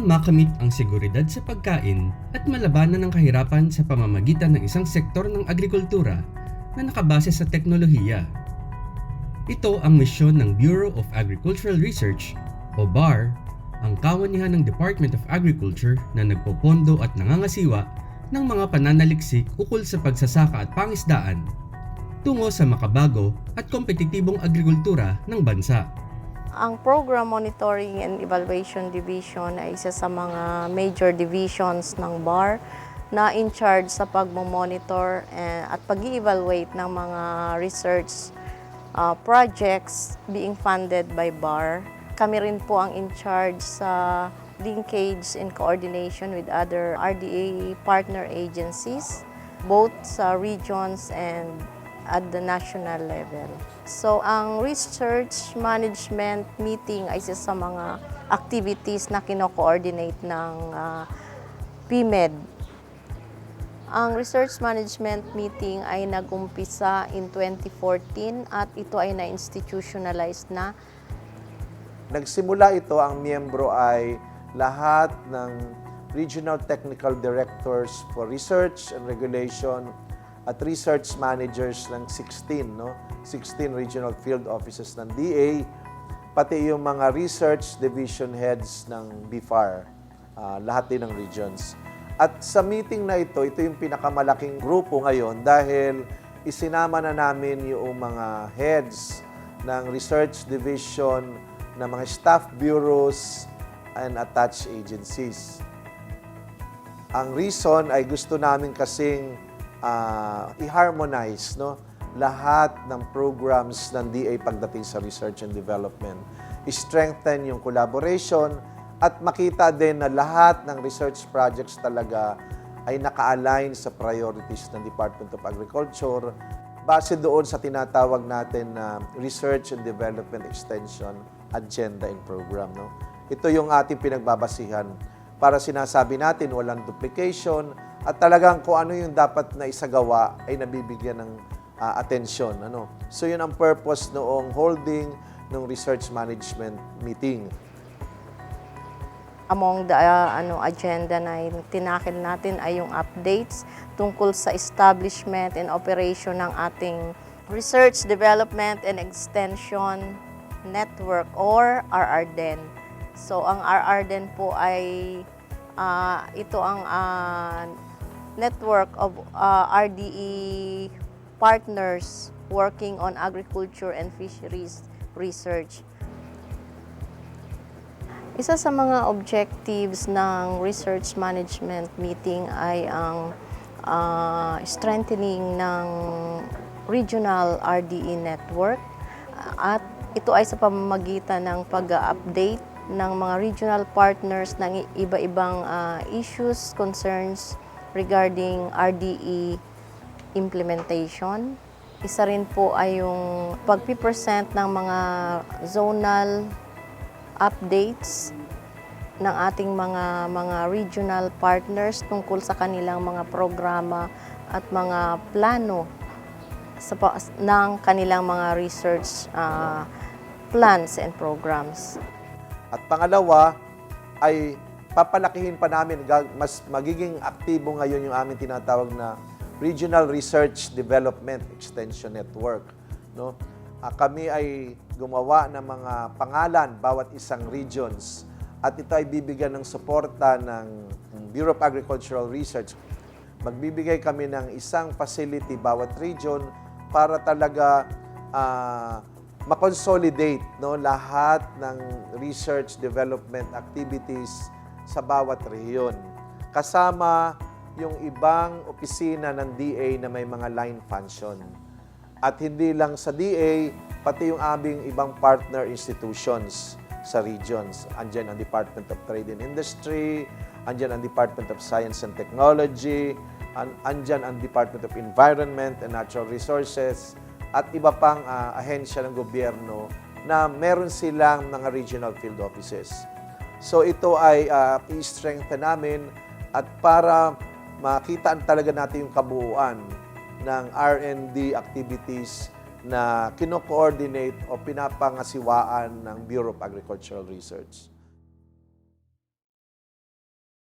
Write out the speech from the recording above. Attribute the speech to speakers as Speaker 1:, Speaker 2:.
Speaker 1: upang makamit ang seguridad sa pagkain at malabanan ang kahirapan sa pamamagitan ng isang sektor ng agrikultura na nakabase sa teknolohiya. Ito ang misyon ng Bureau of Agricultural Research o BAR, ang kawanihan ng Department of Agriculture na nagpopondo at nangangasiwa ng mga pananaliksik ukol sa pagsasaka at pangisdaan tungo sa makabago at kompetitibong agrikultura ng bansa.
Speaker 2: Ang Program Monitoring and Evaluation Division ay isa sa mga major divisions ng BAR na in charge sa pagmomonitor at pag-evaluate ng mga research projects being funded by BAR. Kami rin po ang in charge sa linkage and coordination with other RDA partner agencies, both sa regions and at the national level. So, ang research management meeting ay isa sa mga activities na kino-coordinate ng PMED. Ang research management meeting ay nag-umpisa in 2014 at ito ay na-institutionalize na.
Speaker 3: Nagsimula ito, ang miyembro ay lahat ng Regional Technical Directors for Research and Regulation at research managers ng 16 regional field offices ng DA, pati yung mga research division heads ng BFAR, lahat din ng regions. At sa meeting na ito yung pinakamalaking grupo ngayon dahil isinama na namin yung mga heads ng research division, ng mga staff bureaus and attached agencies. Ang reason ay gusto namin kasing i-harmonize lahat ng programs ng DA pagdating sa research and development. I-strengthen yung collaboration at makita din na lahat ng research projects talaga ay naka-align sa priorities ng Department of Agriculture base doon sa tinatawag natin na Research and Development Extension Agenda and Program. Ito yung ating pinagbabasihan para sinasabi natin walang duplication at talagang kung ano yung dapat na isagawa ay nabibigyan ng atensyon. So yun ang purpose noong holding ng research management meeting.
Speaker 2: Among the agenda na tinakil natin ay yung updates tungkol sa establishment and operation ng ating Research, Development, and Extension Network or RRDEN. So ang RRDEN po ay ito ang network of RDE partners working on agriculture and fisheries research. Isa sa mga objectives ng research management meeting ay ang strengthening ng regional RDE network at ito ay sa pamamagitan ng pag-update ng mga regional partners ng iba-ibang issues, concerns regarding RDE implementation. Isa rin po ay yung pag-present ng mga zonal updates ng ating mga regional partners tungkol sa kanilang mga programa at mga plano ng kanilang mga research plans and programs.
Speaker 3: At pangalawa ay papalakihin pa namin, mas magiging aktibo ngayon yung aming tinatawag na Regional Research Development Extension Network. Kami ay gumawa ng mga pangalan bawat isang regions at ito ay bibigyan ng suporta ng Bureau of Agricultural Research. Magbibigay kami ng isang facility bawat region para talaga makonsolidate lahat ng research development activities sa bawat rehiyon. Kasama yung ibang opisina ng DA na may mga line function. At hindi lang sa DA, pati yung aming ibang partner institutions sa regions. Andyan ang Department of Trade and Industry, andyan ang Department of Science and Technology, andyan ang Department of Environment and Natural Resources, at iba pang ahensya ng gobyerno na meron silang mga regional field offices. So ito ay i-strengthen namin at para makita talaga natin yung kabuuan ng R&D activities na kino-coordinate o pinapangasiwaan ng Bureau of Agricultural Research.